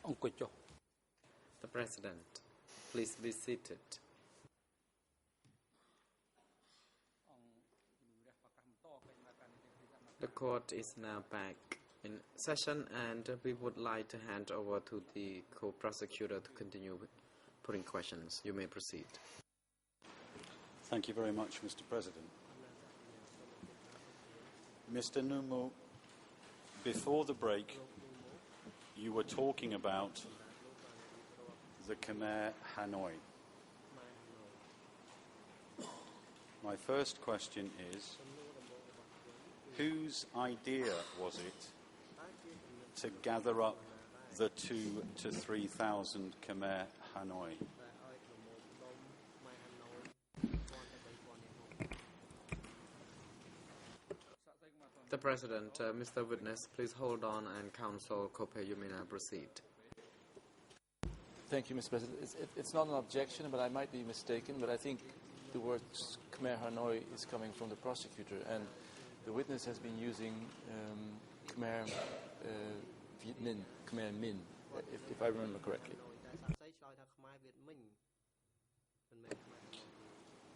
The President, please be seated. The court is now back in session, and we would like to hand over to the co-prosecutor to continue putting questions. You may proceed. Thank you very much, Mr. President. Mr. Numu, before the break, you were talking about the Khmer Hanoi. My first question is, whose idea was it to gather up the 2,000 to 3,000 Khmer Hanoi? The President, Mr. Witness, please hold on, and Counsel Kope, you may now proceed. Thank you, Mr. President. It's not an objection, but I might be mistaken, but I think the word Khmer Hanoi is coming from the prosecutor, and the witness has been using Khmer Viet Minh, Khmer Minh, if I remember correctly.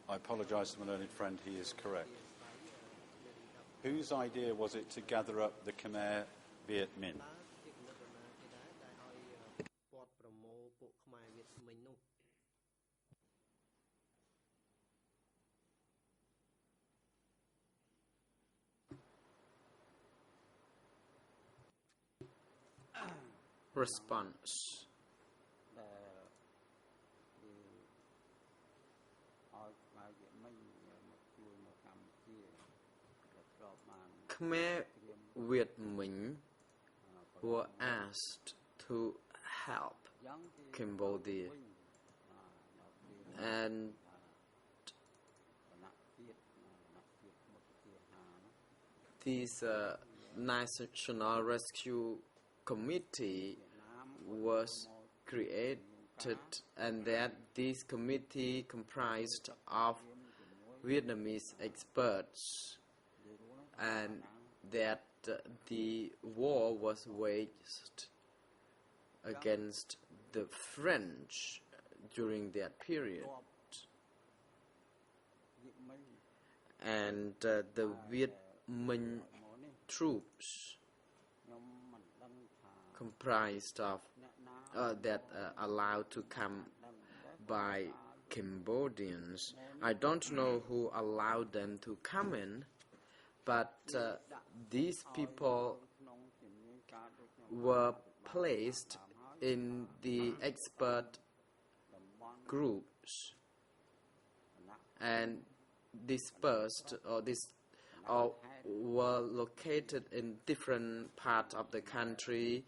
I apologize to my learned friend, he is correct. Whose idea was it to gather up the Khmer Viet Minh? Response. Khmer Viet Minh were asked to help Cambodia, and this National Rescue Committee was created, and that this committee comprised of Vietnamese experts, and that the war was waged against the French during that period, and the Viet Minh troops comprised of that allowed to come by Cambodians. I don't know who allowed them to come in, but these people were placed in the expert groups and dispersed, or were located in different parts of the country,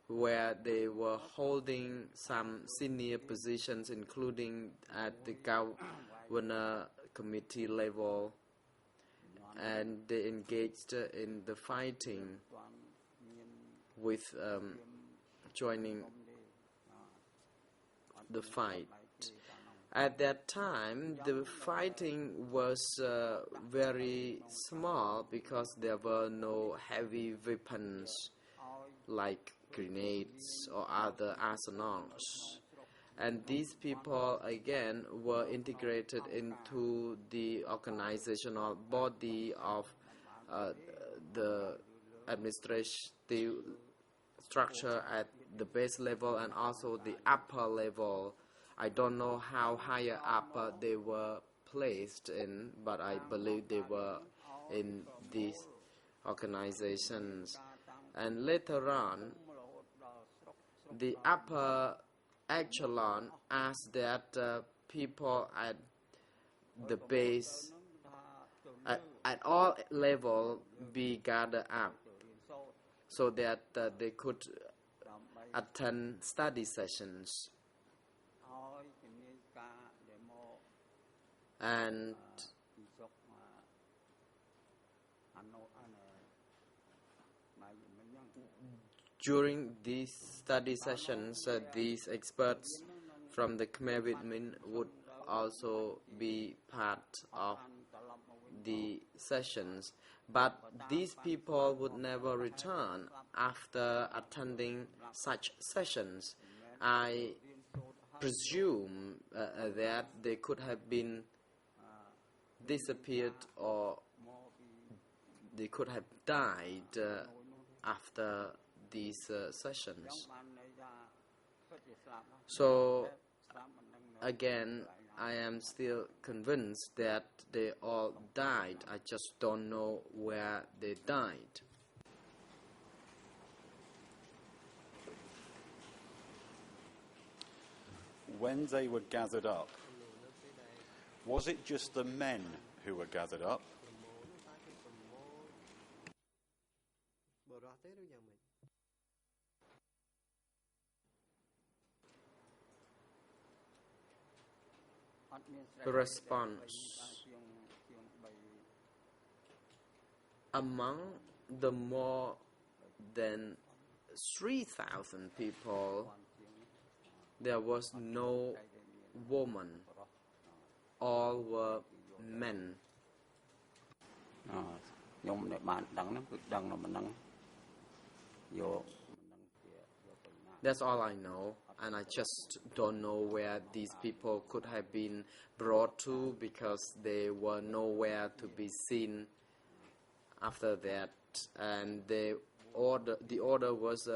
where they were holding some senior positions, including at the governor committee level, and they engaged in the fighting with joining the fight. At that time, the fighting was very small because there were no heavy weapons like grenades or other arsenals. And these people again were integrated into the organizational body of the administrative structure at the base level and also the upper level. I don't know how higher up they were placed in, but I believe they were in these organizations. And later on, the upper echelon asked that people at the base, at all levels, be gathered up so that they could attend study sessions. And during these study sessions, these experts from the Khmer Viet Minh would also be part of the sessions. But these people would never return after attending such sessions. I presume that they could have been disappeared or they could have died after these sessions. So again, I am still convinced that they all died. I just don't know where they died. When they were gathered up, was it just the men who were gathered up? Response: among the more than 3,000 people, there was no woman. All were men. That's all I know, and I just don't know where these people could have been brought to, because they were nowhere to be seen after that. And the order was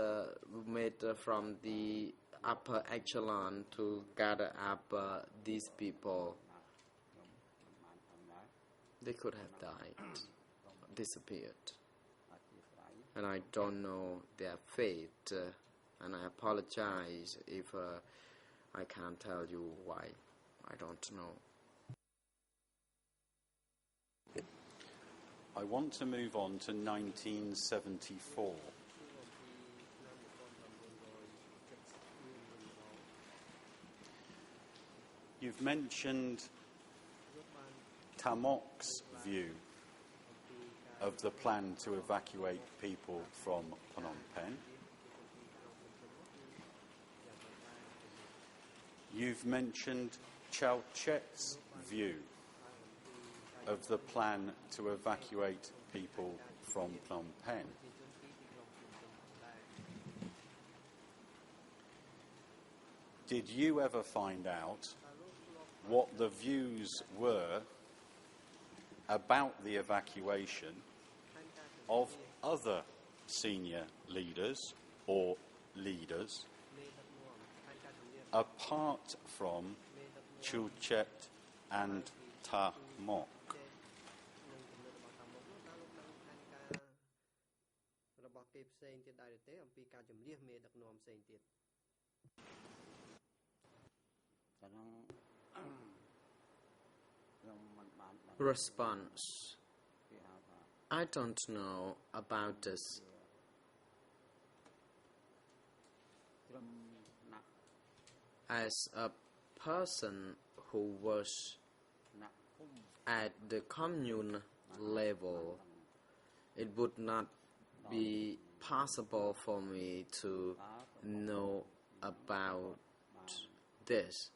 made from the upper echelon to gather up these people. They could have died, disappeared, and I don't know their fate. And I apologize if I can't tell you why. I don't know. I want to move on to 1974. You've mentioned Tamok's view of the plan to evacuate people from Phnom Penh. You've mentioned Chow Chet's view of the plan to evacuate people from Phnom Penh. Did you ever find out what the views were about the evacuation of other senior leaders or leaders apart from Chuchet and Tamok? Response: I don't know about this. As a person who was at the commune level, it would not be possible for me to know about this.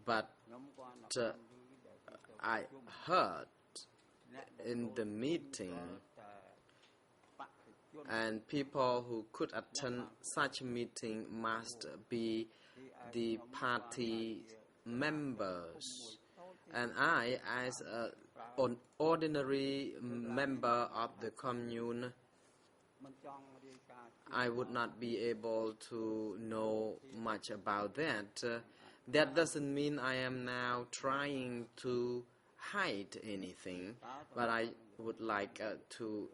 But I heard in the meeting, and people who could attend such a meeting must be the party members. And I, as an ordinary member of the commune, I would not be able to know much about that. That doesn't mean I am now trying to hide anything, but I would like to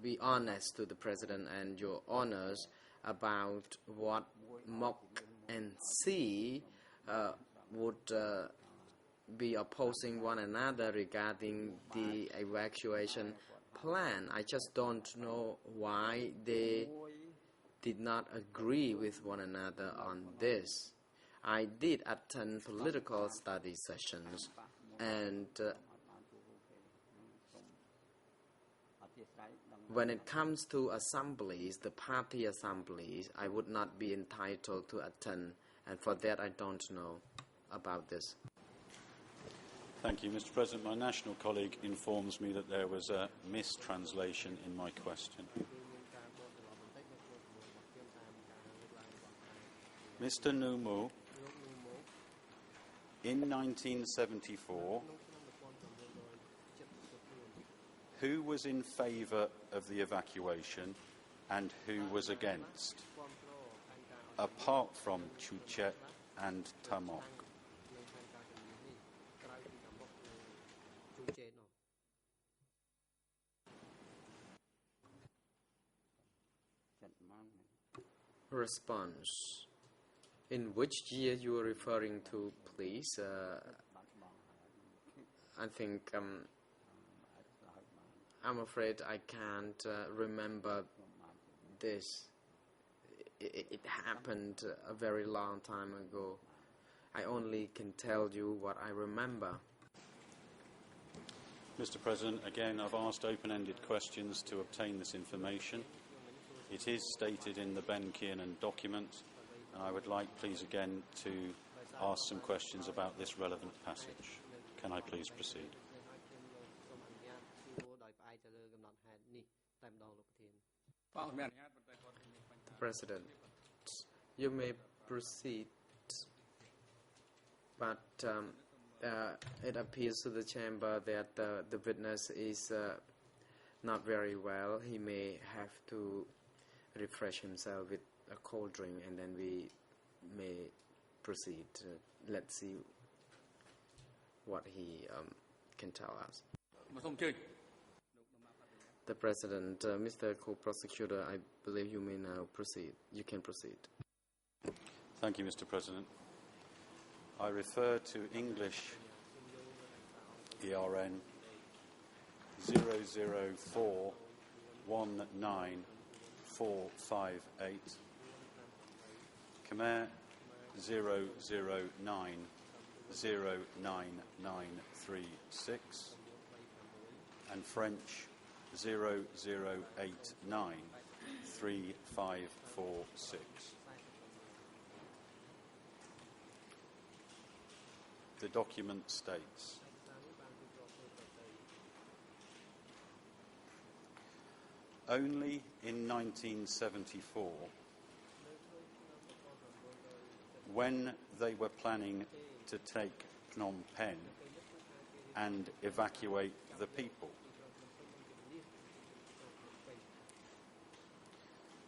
be honest to the President and your honors about what MOC and C would be opposing one another regarding the evacuation plan. I just don't know why they did not agree with one another on this. I did attend political study sessions, and when it comes to assemblies, the party assemblies, I would not be entitled to attend, and for that I don't know. about this. Thank you, Mr. President. My national colleague informs me that there was a mistranslation in my question. Mr. Numu, in 1974, who was in favour of the evacuation and who was against, apart from Chuchet and Tamok? Response. In which year you are referring to, please? I think I'm afraid I can't remember this. It happened a very long time ago. I only can tell you what I remember. Mr. President, again, I've asked open-ended questions to obtain this information. It is stated in the Ben Kiernan document, and I would like, please, again, to ask some questions about this relevant passage. Can I please proceed? The President, you may proceed, but it appears to the chamber that the witness is not very well. He may have to refresh himself with a cold drink, and then we may proceed. Let's see what he can tell us. The President, Mr. Co-Prosecutor, I believe you may now proceed. You can proceed. Thank you, Mr. President. I refer to English ERN 00419458, Khmer 0090996, and French 00893546. The document states, only in 1974, when they were planning to take Phnom Penh and evacuate the people,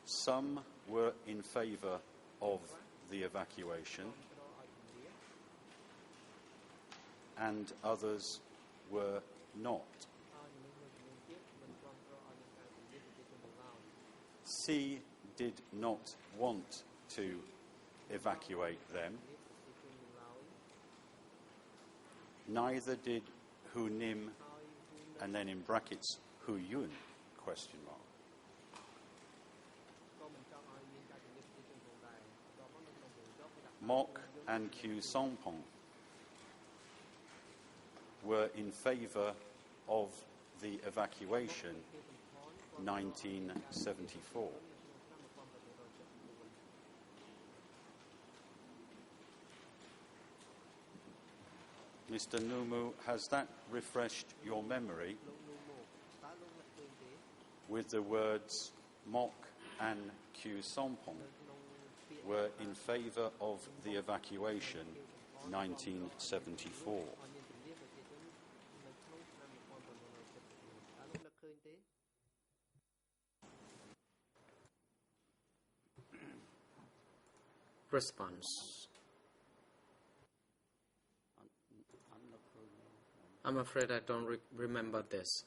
some were in favour of the evacuation and others were not. C did not want to evacuate them. Neither did Hu Nim, and then in brackets, Hu Yun, question mark. Mok and Khieu Samphan were in favour of the evacuation 1974. Mr. Numu, has that refreshed your memory with the words Mok and Khieu Samphan were in favour of the evacuation 1974? Response. I'm afraid I don't remember this.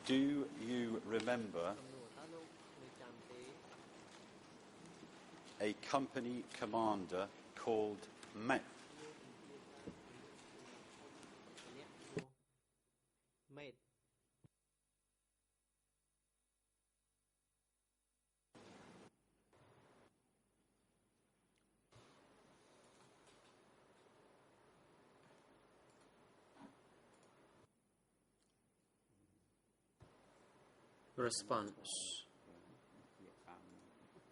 Do you remember a company commander called Met? Response.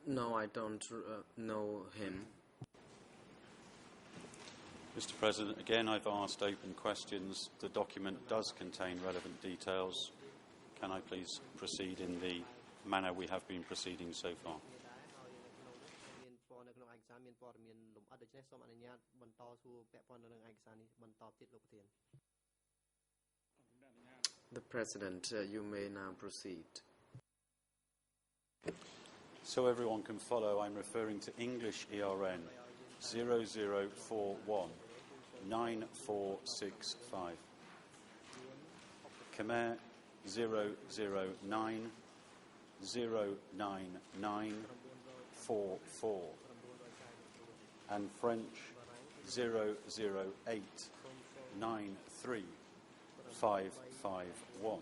No, I don't know him. Mr. President, again I've asked open questions. The document does contain relevant details. Can I please proceed in the manner we have been proceeding so far? The President, you may now proceed. So everyone can follow, I'm referring to English ERN 0041 9465. Khmer 009 09944. And French 008 93551.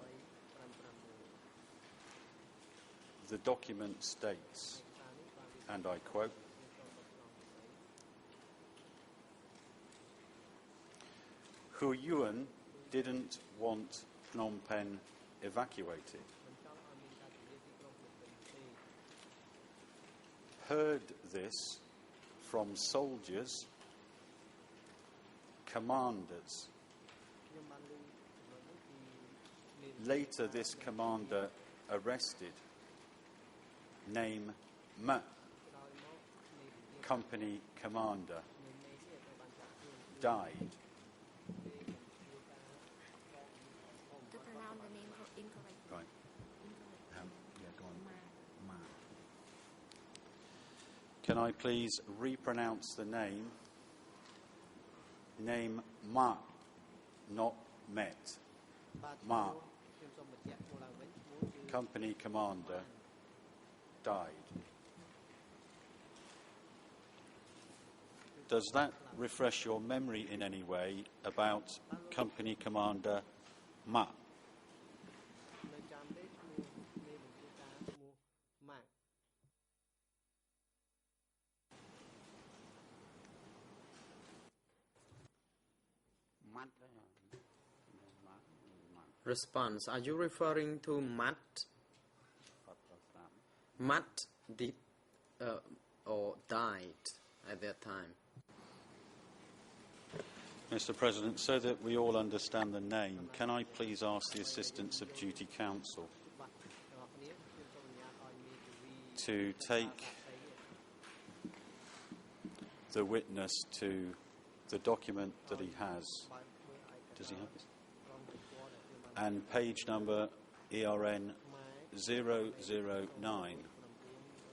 The document states, and I quote, Hu Yuan didn't want Phnom Penh evacuated. Heard this from soldiers, commanders. Later this commander arrested. Name Ma, company commander, died. To pronounce the name incorrect. Right. Yeah, go on. Ma. Can I please repronounce the name? Name Ma, not Met. Ma, company commander, died. Does that refresh your memory in any way about Company Commander Ma? Response. Are you referring to Matt? Matt did or died at that time? Mr. President, so that we all understand the name, can I please ask the Assistants of Duty Counsel to take the witness to the document that he has? Does he have this? And page number ERN 009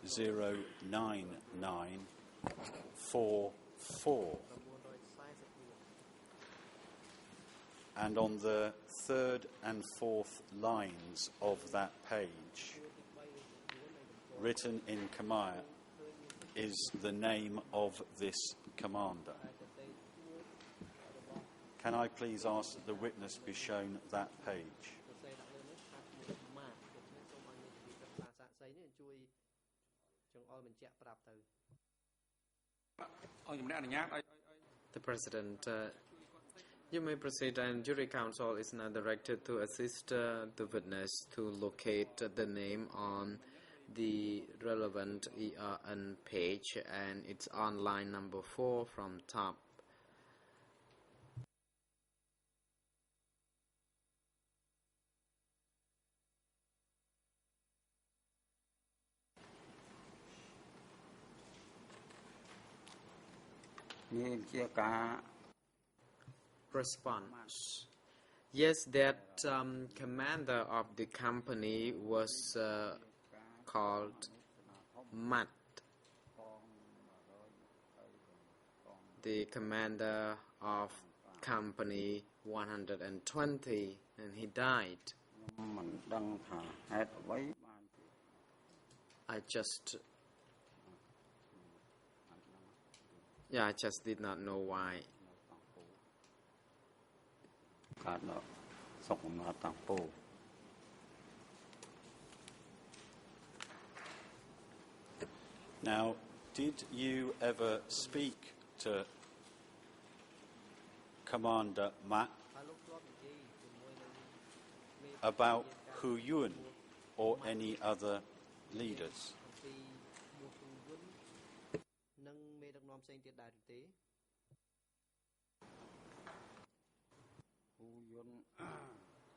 09944. And on the third and fourth lines of that page, written in Khmer, is the name of this commander. Can I please ask that the witness be shown that page? The President, you may proceed, and Jury Counsel is now directed to assist the witness to locate the name on the relevant ERN page, and it's on line number 4 from top. Response. Yes, that commander of the company was called Matt, the commander of company 120, and he died. I just did not know why. Now, did you ever speak to Commander Ma about Hu Yuan or any other leaders?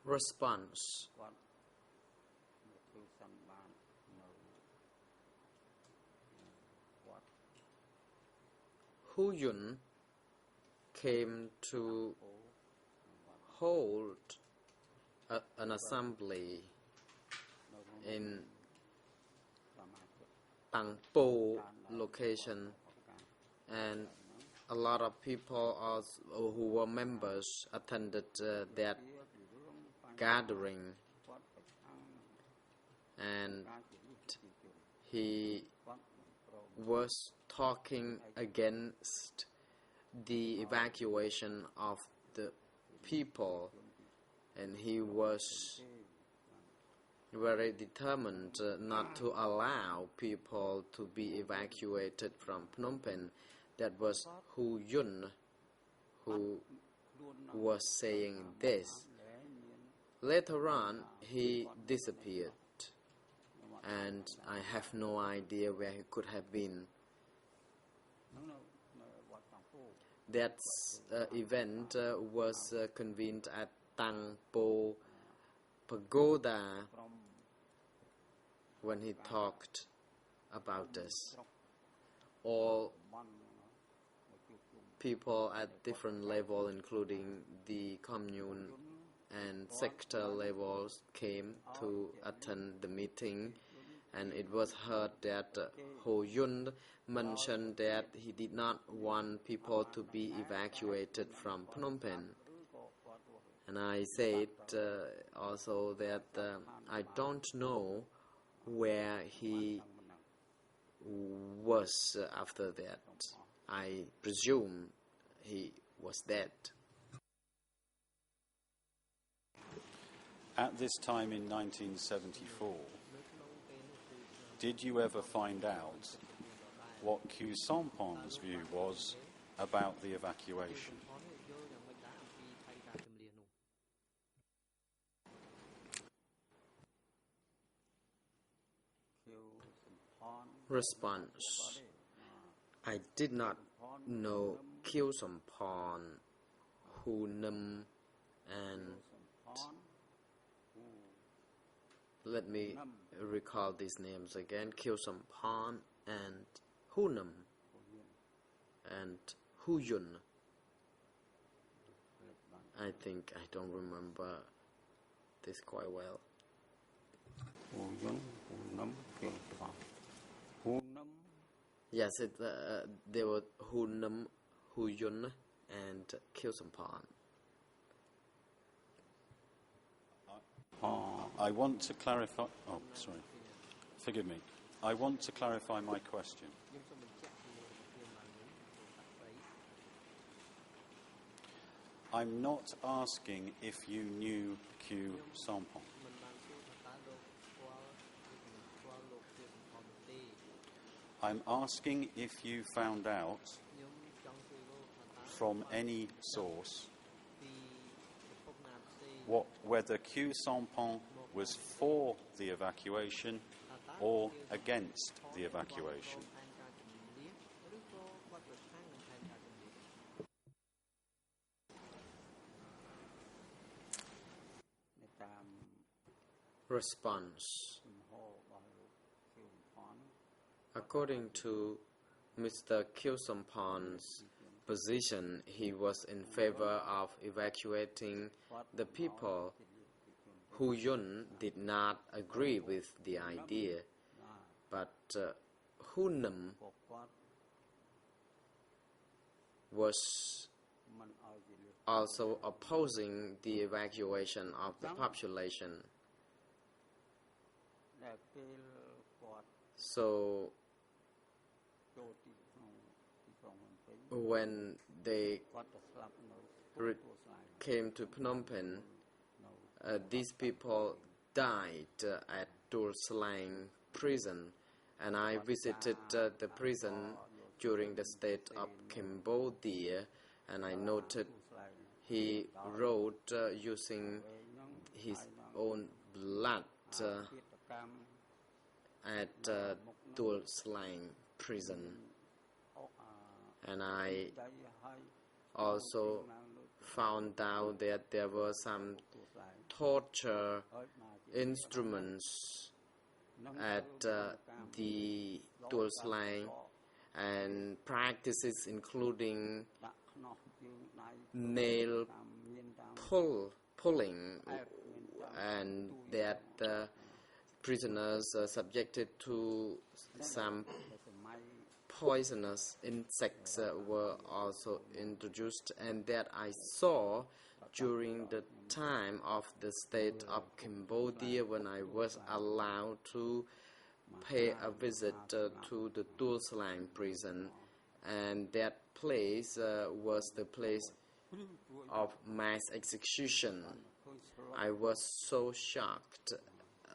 Response. Hu Yun came to hold an assembly in Tang Po location, and a lot of people who were members attended that gathering, and he was talking against the evacuation of the people, and he was very determined not to allow people to be evacuated from Phnom Penh. That was Hu Yun who was saying this. Later on, he disappeared, and I have no idea where he could have been. That event was convened at Tang Po Pagoda when he talked about this. All people at different levels, including the commune and sector levels, came to attend the meeting, and it was heard that Ho Yun mentioned that he did not want people to be evacuated from Phnom Penh. And I said also that I don't know where he was after that. I presume he was dead. At this time in 1974, did you ever find out what Khieu Samphan's view was about the evacuation? Response. I did not know Khieu Samphan, Hu Nam, and let me recall these names again. Khieu Samphan and Hu Nam and Hu Yun. I think I don't remember this quite well. Yes, they were Hu Nam, Hu Yun, and Khieu Samphan. I want to clarify. Oh, sorry. Forgive me. I want to clarify my question. I'm not asking if you knew Khieu Samphan. I'm asking if you found out from any source whether Khieu Samphan was for the evacuation or against the evacuation. Response. According to Mr. Khieu Samphan's position, he was in favor of evacuating the people. Hu Yun did not agree with the idea, but Hu Nam was also opposing the evacuation of the population. So when they came to Phnom Penh, these people died at Dur Slang prison, and I visited the prison during the state of Cambodia, and I noted he wrote using his own blood at Tuol Sleng prison, and I also found out that there were some torture instruments at the Tuol Sleng, and practices including nail pulling, and that prisoners subjected to some poisonous insects were also introduced, and that I saw during the time of the state of Cambodia when I was allowed to pay a visit to the Tuol Sleng prison, and that place was the place of mass execution. I was so shocked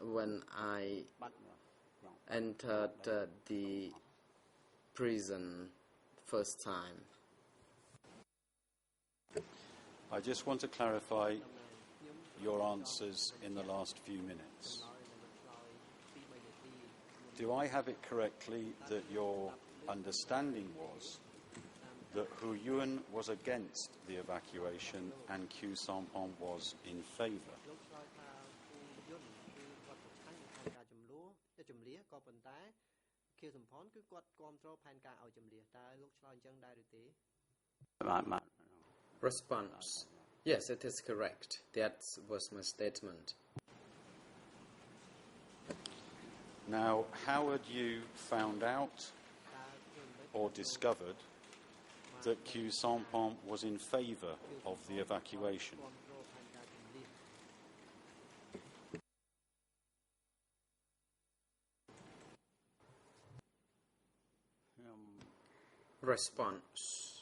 when I entered the prison first time. I just want to clarify your answers in the last few minutes. Do I have it correctly that your understanding was that Hu Yuan was against the evacuation and Khieu Samphan was in favour? Response: Yes, it is correct. That was my statement. Now, how had you found out or discovered that Khieu Samphan was in favour of the evacuation? Response: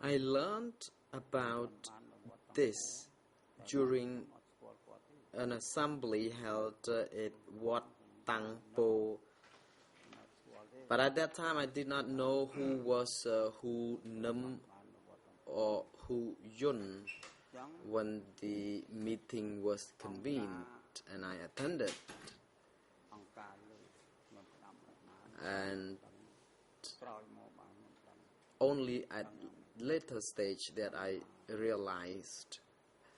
I learned about this during an assembly held at Wat Tang Po, but at that time I did not know who was Hu Num or Hu Yun when the meeting was convened, and I attended. And only at later stage that I realized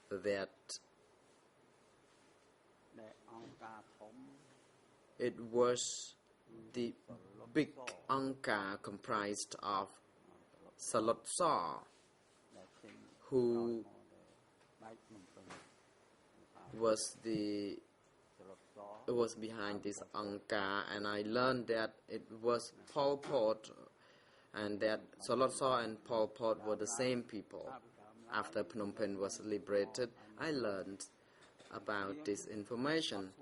that it was the big Angkar comprised of Salot Saw, who was behind this Angkar, and I learned that it was Pol Pot, and that Salot Saw and Pol Pot were the same people. After Phnom Penh was liberated, I learned about this information.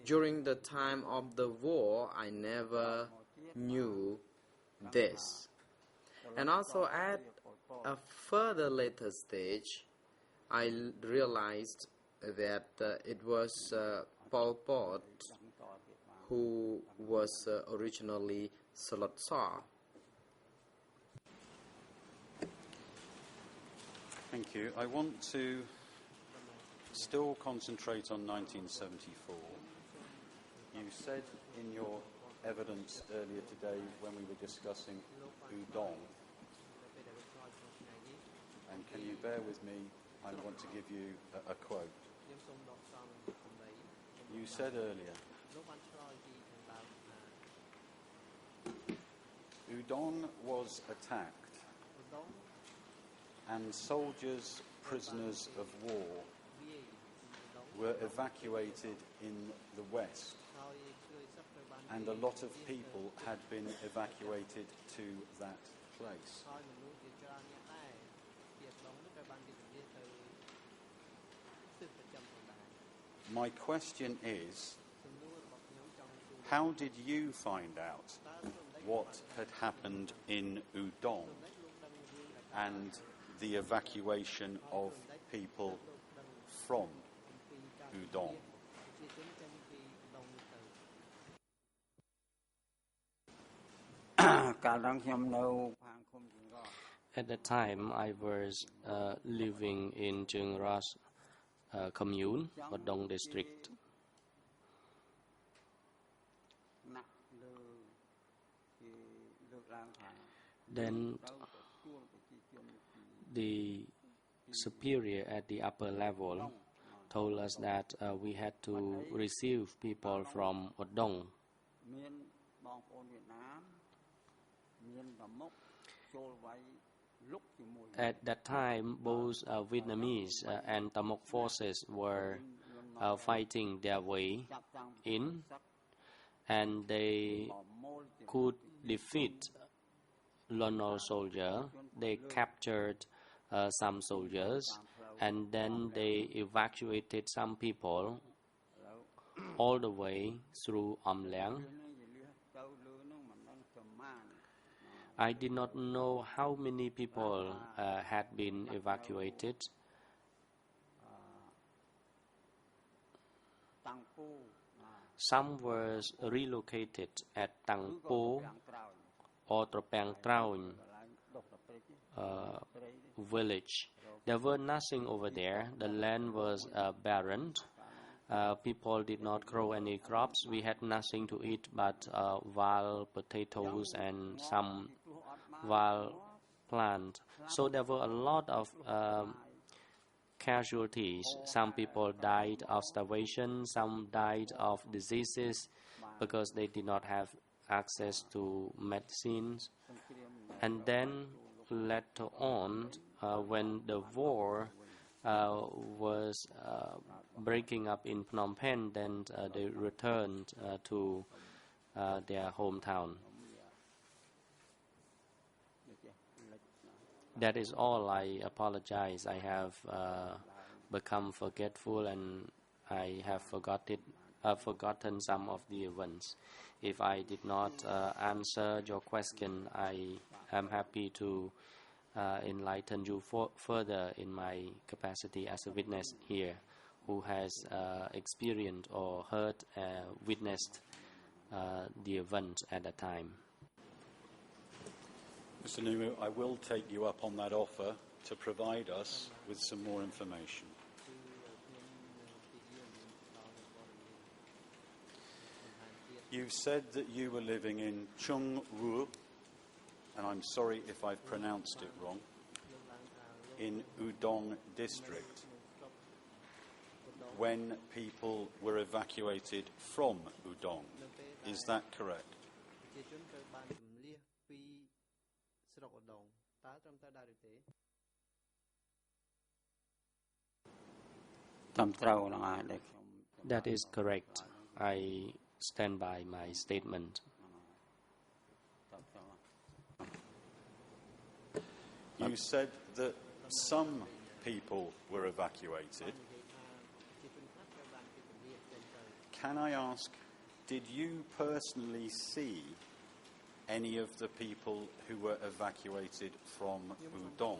During the time of the war, I never knew this. And also at a further later stage, I realized that it was Pol Pot who was originally Salot Saw. Thank you. I want to still concentrate on 1974. You said in your evidence earlier today when we were discussing Udon, and can you bear with me, I want to give you a quote. You said earlier, Udon was attacked and soldiers, prisoners of war, were evacuated in the west, and a lot of people had been evacuated to that place. My question is, how did you find out what had happened in Udon and the evacuation of people from Udon? At the time, I was living in Cheung Ras commune, Odong district. Then the superior at the upper level told us that we had to receive people from Odong. At that time, both Vietnamese and Tamok forces were fighting their way in, and they could defeat Lon Nol soldier. They captured some soldiers, and then they evacuated some people all the way through Liang. I did not know how many people had been evacuated. Some were relocated at Tang Po or Tropang Traun village. There were nothing over there. The land was barren. People did not grow any crops. We had nothing to eat but wild potatoes and some wild plant. So there were a lot of casualties. Some people died of starvation, some died of diseases because they did not have access to medicines. And then later on, when the war was breaking up in Phnom Penh, then they returned to their hometown. That is all. I apologize. I have become forgetful and I have forgotten some of the events. If I did not answer your question, I am happy to enlighten you further in my capacity as a witness here who has experienced or heard, witnessed the event at the time. Mr. Numu, I will take you up on that offer to provide us with some more information. You said that you were living in Chung Wu, and I'm sorry if I've pronounced it wrong, in Udong district, when people were evacuated from Udong. Is that correct? That is correct. I stand by my statement. You said that some people were evacuated. Can I ask, did you personally see any of the people who were evacuated from Udong?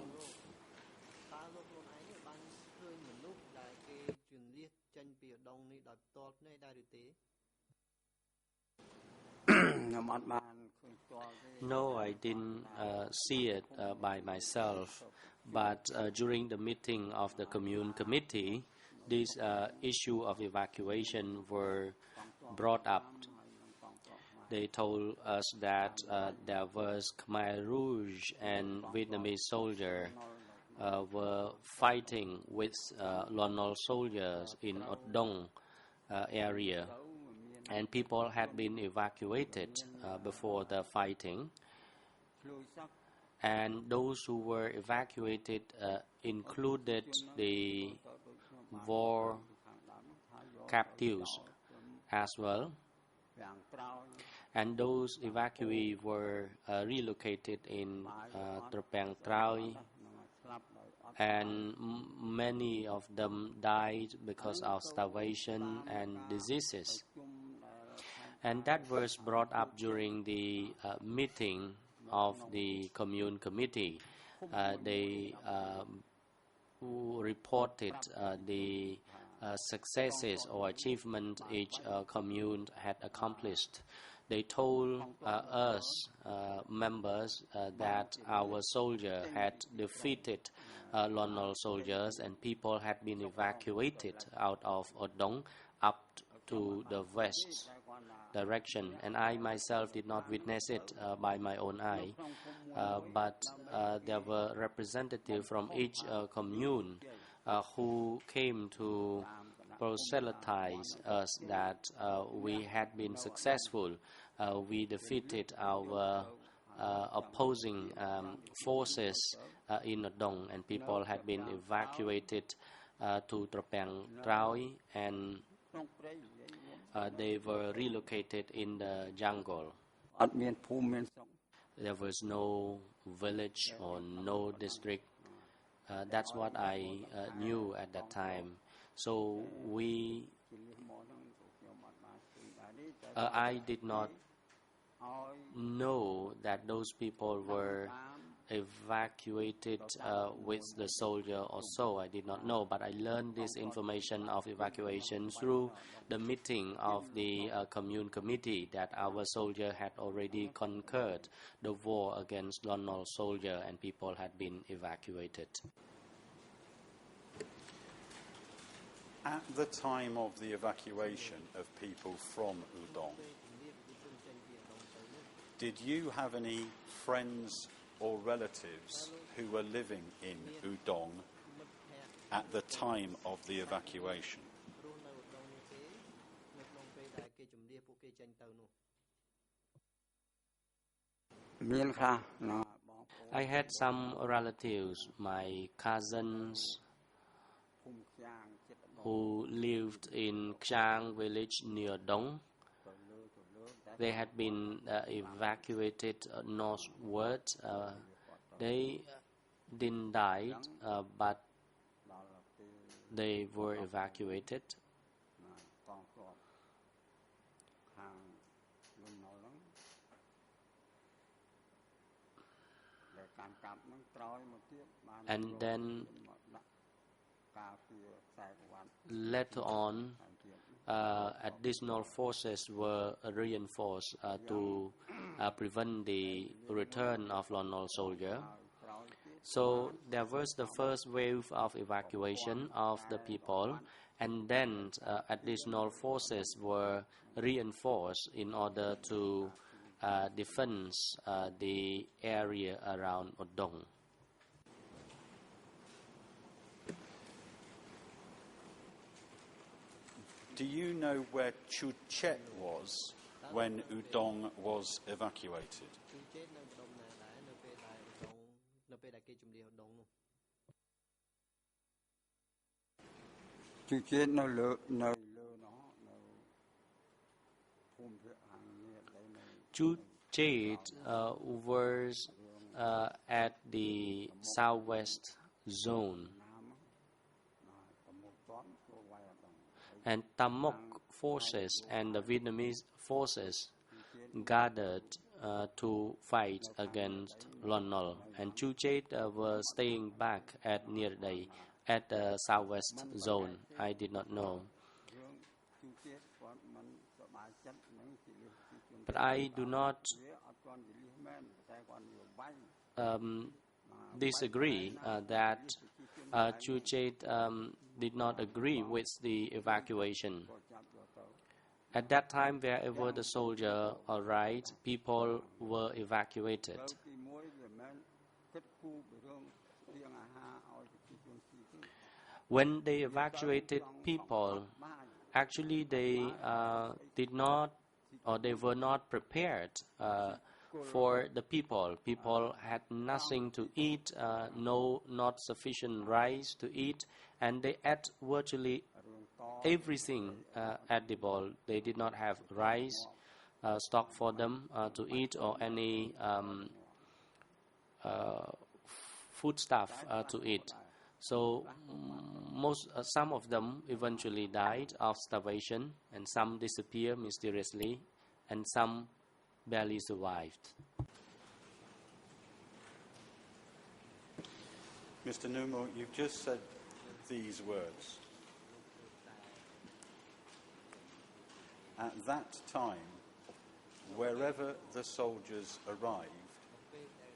No, I didn't see it by myself, but during the meeting of the commune committee, this issue of evacuation were brought up. They told us that there was Khmer Rouge and Vietnamese soldiers were fighting with Lon Nol soldiers in Odong area, and people had been evacuated before the fighting. And those who were evacuated included the war captives as well. And those evacuees were relocated in Tropang Traun, and many of them died because of starvation and diseases. And that was brought up during the meeting of the commune committee. They reported the successes or achievement each commune had accomplished They told us members that our soldier had defeated Lon Nol soldiers and people had been evacuated out of Odong up to the west direction, and I myself did not witness it by my own eye, but there were representatives from each commune who came to proselytize us that we had been successful. We defeated our opposing forces in Odong, and people had been evacuated to Tropang Troi, and they were relocated in the jungle. There was no village or no district. That's what I knew at that time. So I did not know that those people were evacuated with the soldier or so. I did not know, but I learned this information of evacuation through the meeting of the commune committee, that our soldier had already conquered the war against Lon Nol soldier and people had been evacuated. At the time of the evacuation of people from Udong, did you have any friends or relatives who were living in Udong at the time of the evacuation? I had some relatives, my cousins, who lived in Kchang village near Dong. They had been evacuated northward. They didn't die, but they were evacuated. And then later on, additional forces were reinforced to prevent the return of Lon Nol soldier. So there was the first wave of evacuation of the people, and then additional forces were reinforced in order to defend the area around Odong. Do you know where Chuchet was when Udong was evacuated? Chuchet was at the southwest zone, and Tamok forces and the Vietnamese forces gathered to fight against Lon Nol, and Chuchet were staying back at near at the southwest zone. I did not know, but I do not disagree that Chuchet did not agree with the evacuation. At that time, wherever the soldier arrived, people were evacuated. When they evacuated people, actually they did not, or they were not prepared for the people. People had nothing to eat, not sufficient rice to eat, and they ate virtually everything edible. They did not have rice stock for them to eat, or any food stuff to eat. So some of them eventually died of starvation, and some disappeared mysteriously, and some barely survived. Mr. Numo, you've just said these words. At that time, wherever the soldiers arrived,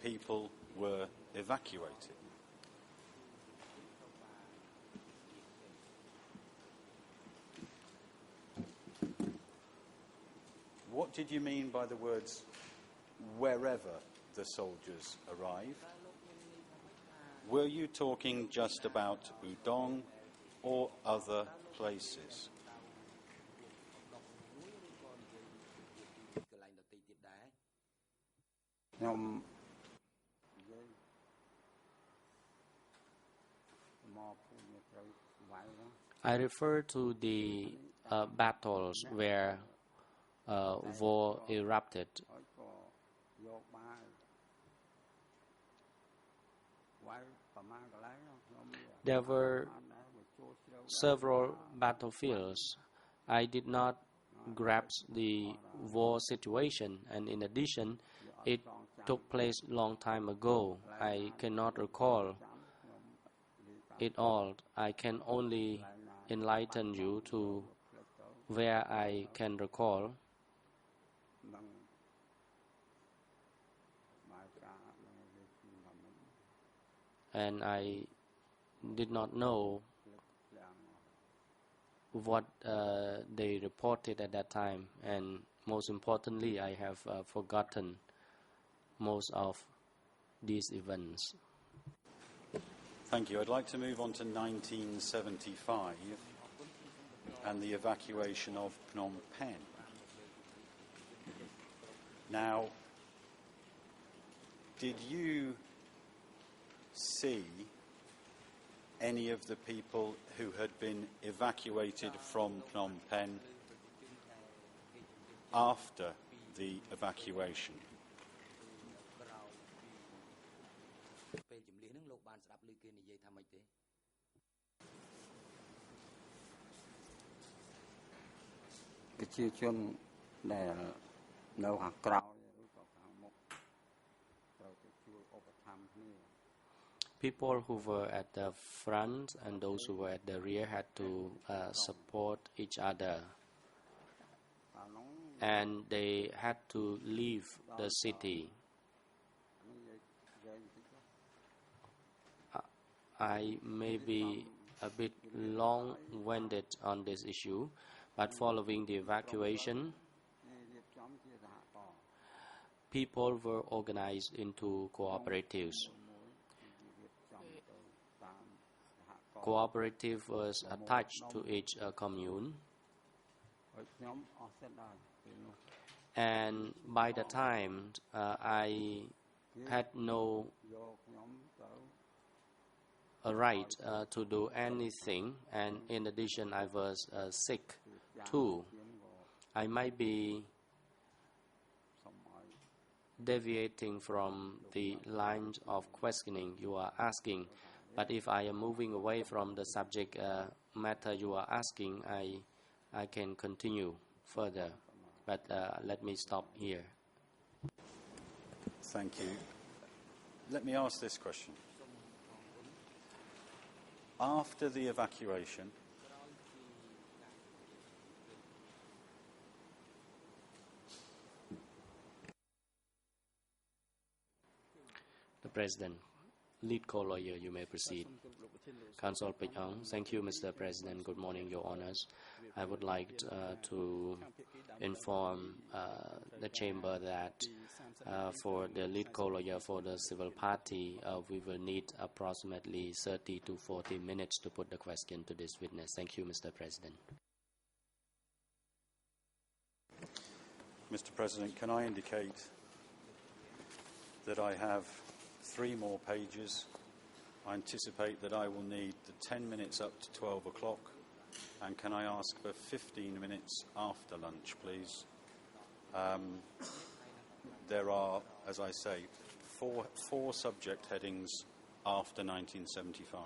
people were evacuated. What did you mean by the words wherever the soldiers arrived? Were you talking just about Udong or other places? I refer to the battles where war erupted. There were several battlefields. I did not grasp the war situation, and in addition, it took place long time ago. I cannot recall it all. I can only enlighten you to where I can recall. And I did not know what they reported at that time, and most importantly, I have forgotten most of these events. Thank you. I'd like to move on to 1975 and the evacuation of Phnom Penh. Now, did you see any of the people who had been evacuated from Phnom Penh after the evacuation? People who were at the front and those who were at the rear had to support each other, and they had to leave the city. I may be a bit long-winded on this issue, but following the evacuation, people were organized into cooperatives. Cooperative was attached to each commune, and by the time I had no right to do anything, and in addition I was sick too. I might be deviating from the lines of questioning you are asking, but if I am moving away from the subject matter you are asking, I can continue further, but let me stop here. Thank you. Let me ask this question. After the evacuation, the President, lead co-lawyer, you may proceed. Counsel Pechong, thank you, Mr. President. Good morning, Your Honors. I would like to inform the Chamber that for the lead co-lawyer for the civil party, we will need approximately 30 to 40 minutes to put the question to this witness. Thank you, Mr. President. Mr. President, can I indicate that I have 3 more pages? I anticipate that I will need the 10 minutes up to 12 o'clock. And can I ask for 15 minutes after lunch, please? There are, as I say, four subject headings after 1975.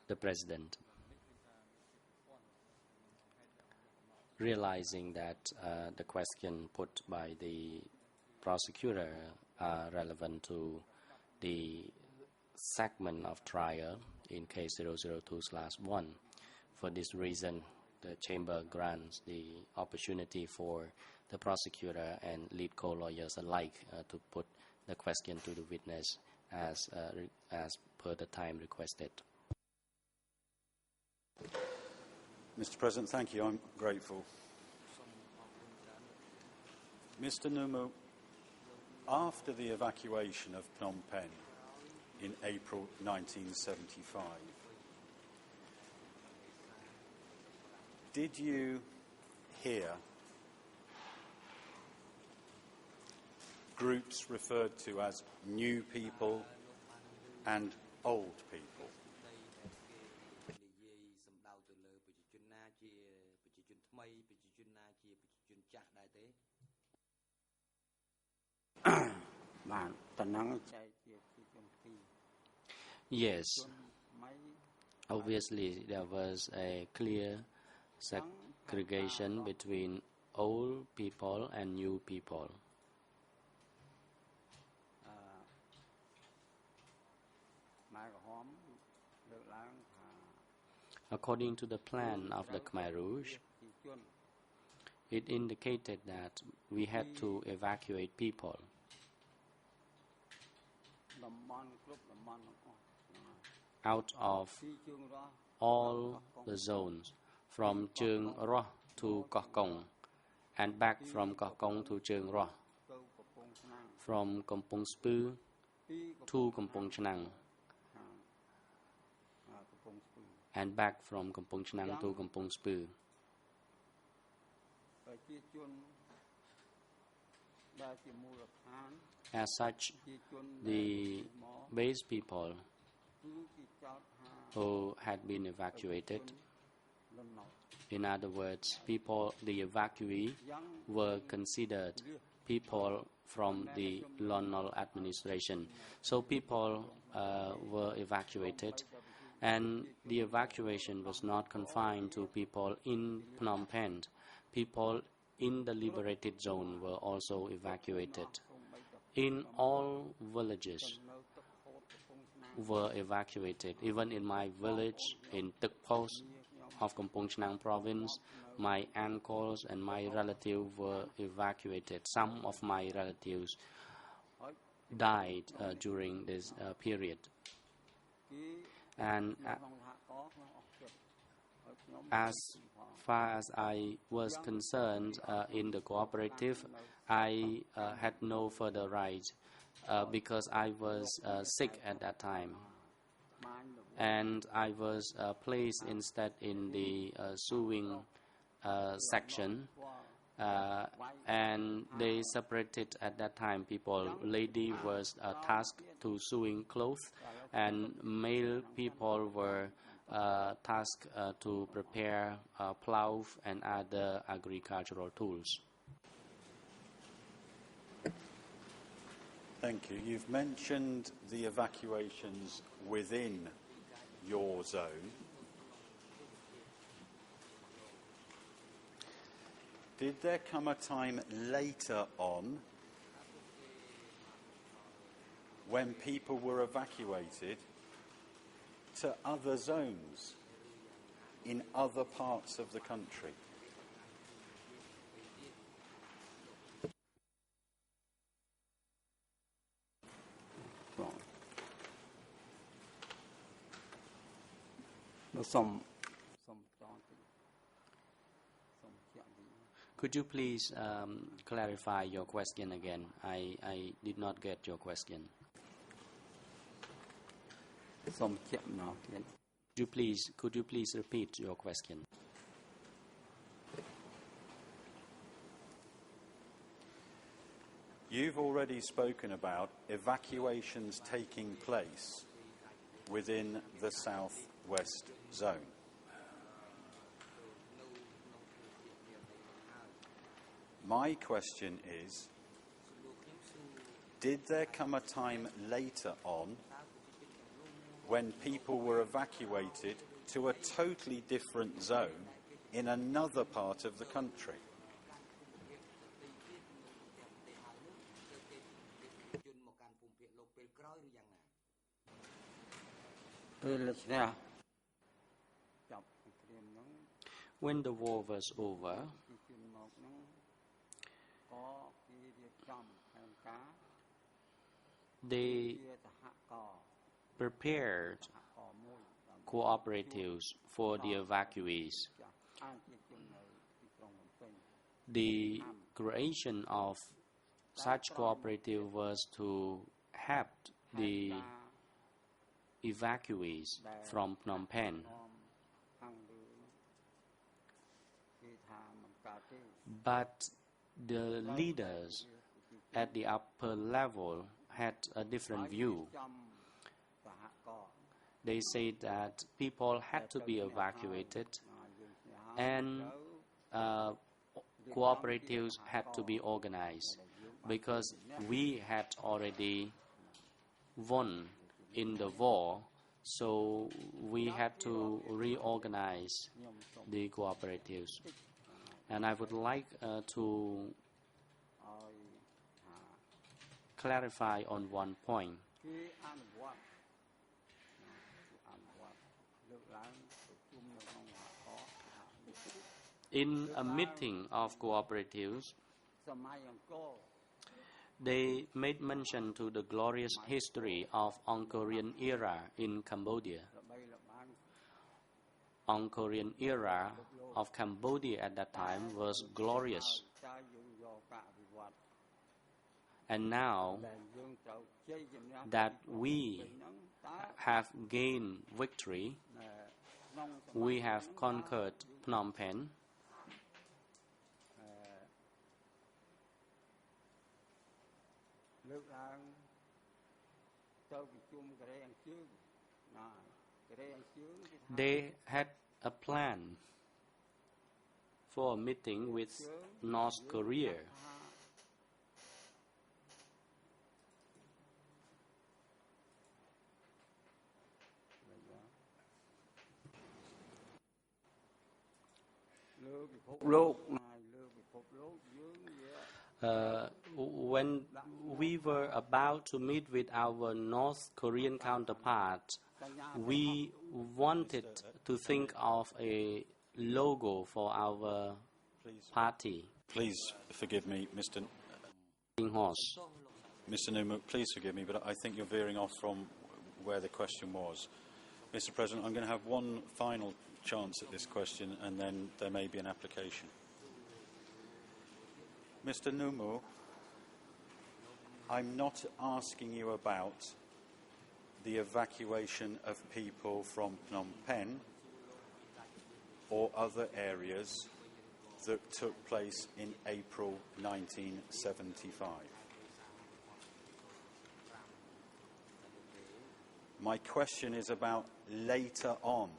The President, realizing that the question put by the prosecutor are relevant to the segment of trial in case 002/1. For this reason, the Chamber grants the opportunity for the prosecutor and lead co-lawyers alike to put the question to the witness as per the time requested. Mr. President, thank you. I'm grateful. Mr. Numu, after the evacuation of Phnom Penh in April 1975, did you hear groups referred to as new people and old people? Yes, obviously there was a clear segregation between old people and new people. According to the plan of the Khmer Rouge, it indicated that we had to evacuate people. Out of all the zones, from Cheung Roh to Koh Kong, and back from Koh Kong to Cheung Roh, from Kampong Speu to Kampong Chnang, and back from Kampong Chnang to Kampong Speu. As such, the base people who had been evacuated, in other words, the evacuee were considered people from the Lon Nol administration. So people were evacuated, and the evacuation was not confined to people in Phnom Penh. People in the liberated zone were also evacuated. In all villages were evacuated. Even in my village in Tuk Post of Kampong Chnang province, my uncles and my relatives were evacuated. Some of my relatives died during this period. And as far as I was concerned in the cooperative, I had no further rights because I was sick at that time. And I was placed instead in the suing section, and they separated at that time people. Lady was tasked to sewing clothes, and male people were tasked to prepare plough and other agricultural tools. Thank you. You've mentioned the evacuations within your zone. Did there come a time later on when people were evacuated to other zones in other parts of the country? Could you please clarify your question again? I did not get your question. Could you please repeat your question? You've already spoken about evacuations taking place within the southwest zone. My question is, did there come a time later on when people were evacuated to a totally different zone in another part of the country. When the war was over, they prepared cooperatives for the evacuees. The creation of such cooperative was to help the evacuees from Phnom Penh. But the leaders at the upper level had a different view. They said that people had to be evacuated and cooperatives had to be organized because we had already won in the war, so we had to reorganize the cooperatives. And I would like to clarify on one point. In a meeting of cooperatives, they made mention to the glorious history of Angkorian era in Cambodia. Angkorian era of Cambodia at that time was glorious. And now that we have gained victory, we have conquered Phnom Penh, they had a plan for a meeting with North Korea. When we were about to meet with our North Korean counterpart, we wanted to think of a logo for our party. Please forgive me, Mr. Horse. Mr. Numuk, please forgive me, but I think you're veering off from where the question was. Mr. President, I'm going to have one final chance at this question, and then there may be an application. Mr. Numuk, I'm not asking you about the evacuation of people from Phnom Penh or other areas that took place in April 1975. My question is about later on.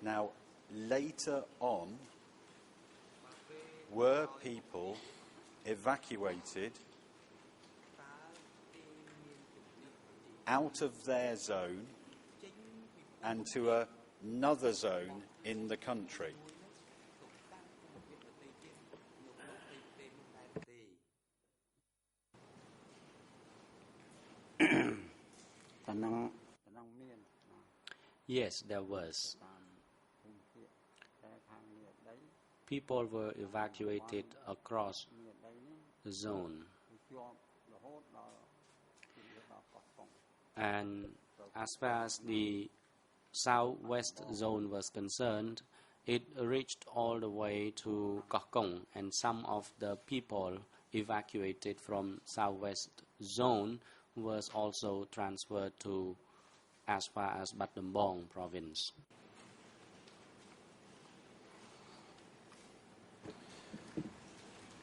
Now, later on, were people evacuated out of their zone and to another zone in the country? Yes, there was. People were evacuated across the zone. And as far as the southwest zone was concerned, it reached all the way to Kokong, and some of the people evacuated from southwest zone was also transferred to as far as Battambang province.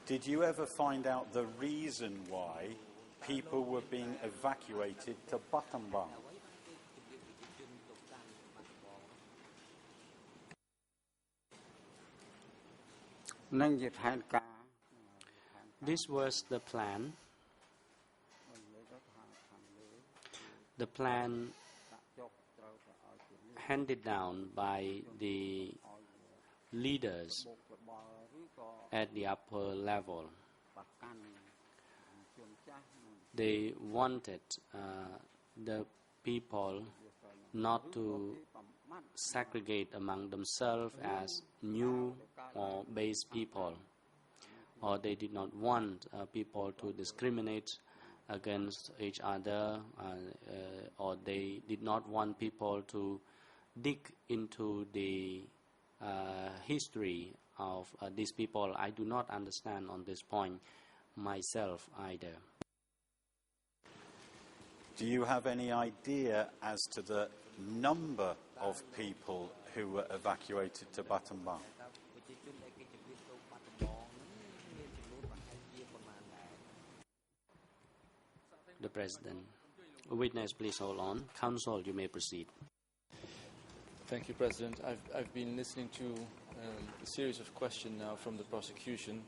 Did you ever find out the reason why people were being evacuated to Battambang? This was the plan the plan handed down by the leaders at the upper level. They wanted the people not to segregate among themselves as new or base people, or they did not want people to discriminate against each other, or they did not want people to dig into the history of these people. I do not understand on this point myself either. Do you have any idea as to the number of people who were evacuated to Battambang? The President. Witness, please hold on. Counsel, you may proceed. Thank you, President. I've been listening to a series of questions now from the prosecution,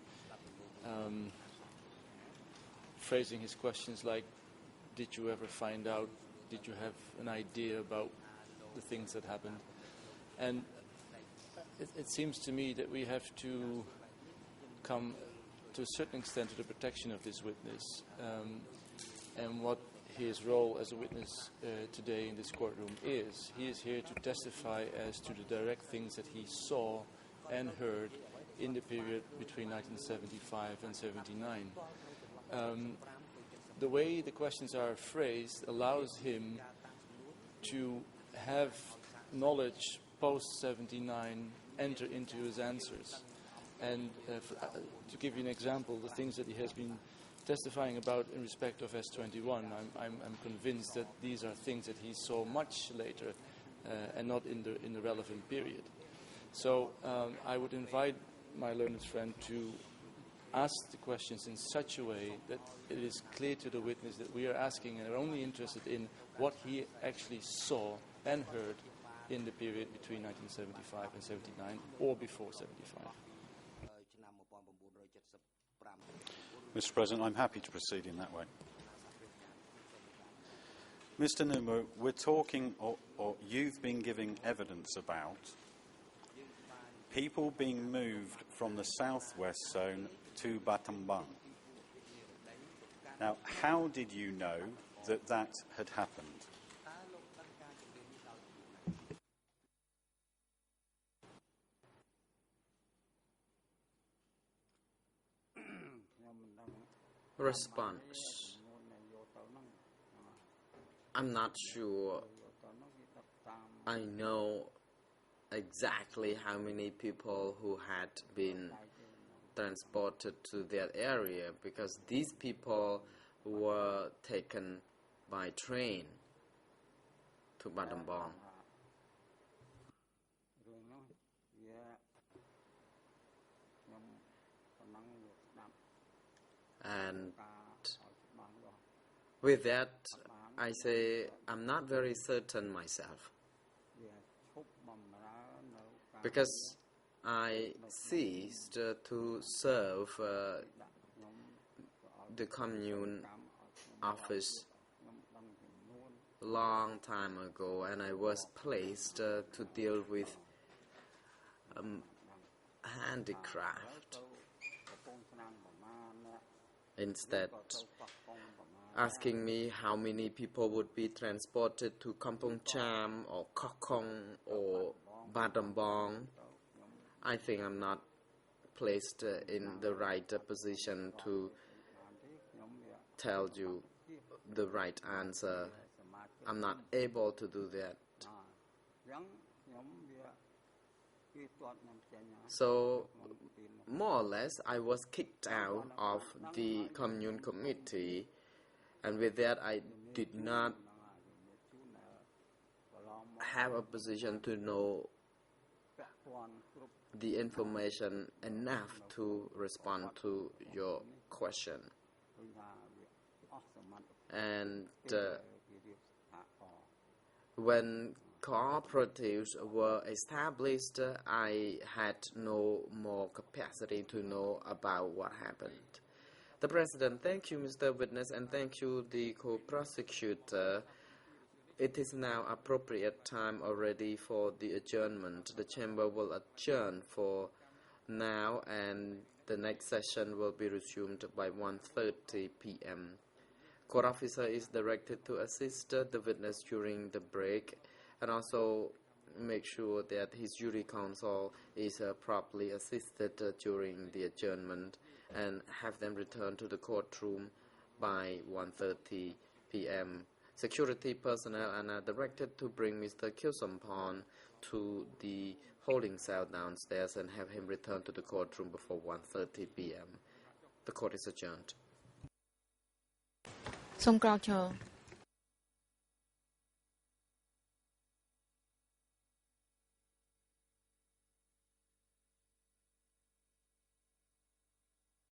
phrasing his questions like, did you ever find out, did you have an idea about the things that happened? And it seems to me that we have to come to a certain extent to the protection of this witness and what his role as a witness today in this courtroom is. He is here to testify as to the direct things that he saw and heard in the period between 1975 and 79. The way the questions are phrased allows him to have knowledge post-79 enter into his answers. And to give you an example, the things that he has been testifying about in respect of S21, I'm convinced that these are things that he saw much later and not in the relevant period. So I would invite my learned friend to ask the questions in such a way that it is clear to the witness that we are asking and are only interested in what he actually saw and heard in the period between 1975 and 79 or before 75. Mr. President, I'm happy to proceed in that way. Mr. Numu, we're talking, or you've been giving evidence about people being moved from the southwest zone to Battambang. Now, how did you know that that had happened? Response. I'm not sure I know exactly how many people who had been transported to that area, because these people were taken by train to Battambang. And with that, I say I'm not very certain myself, because I ceased to serve the commune office a long time ago, and I was placed to deal with handicraft. Instead, asking me how many people would be transported to Kampong Cham or Kokong or Battambang, I think I'm not placed in the right position to tell you the right answer. I'm not able to do that. So, more or less, I was kicked out of the commune committee, and with that, I did not have a position to know the information enough to respond to your question. And when cooperatives were established, I had no more capacity to know about what happened. The President, thank you, Mr. Witness, and thank you, the co-prosecutor. It is now appropriate time already for the adjournment. The chamber will adjourn for now, and the next session will be resumed by 1:30 p.m. Court officer is directed to assist the witness during the break and also make sure that his jury counsel is properly assisted during the adjournment and have them return to the courtroom by 1:30 p.m. Security personnel are now directed to bring Mr. Kilsompon to the holding cell downstairs and have him return to the courtroom before 1:30 p.m. The court is adjourned. សូមក្រោកឈរ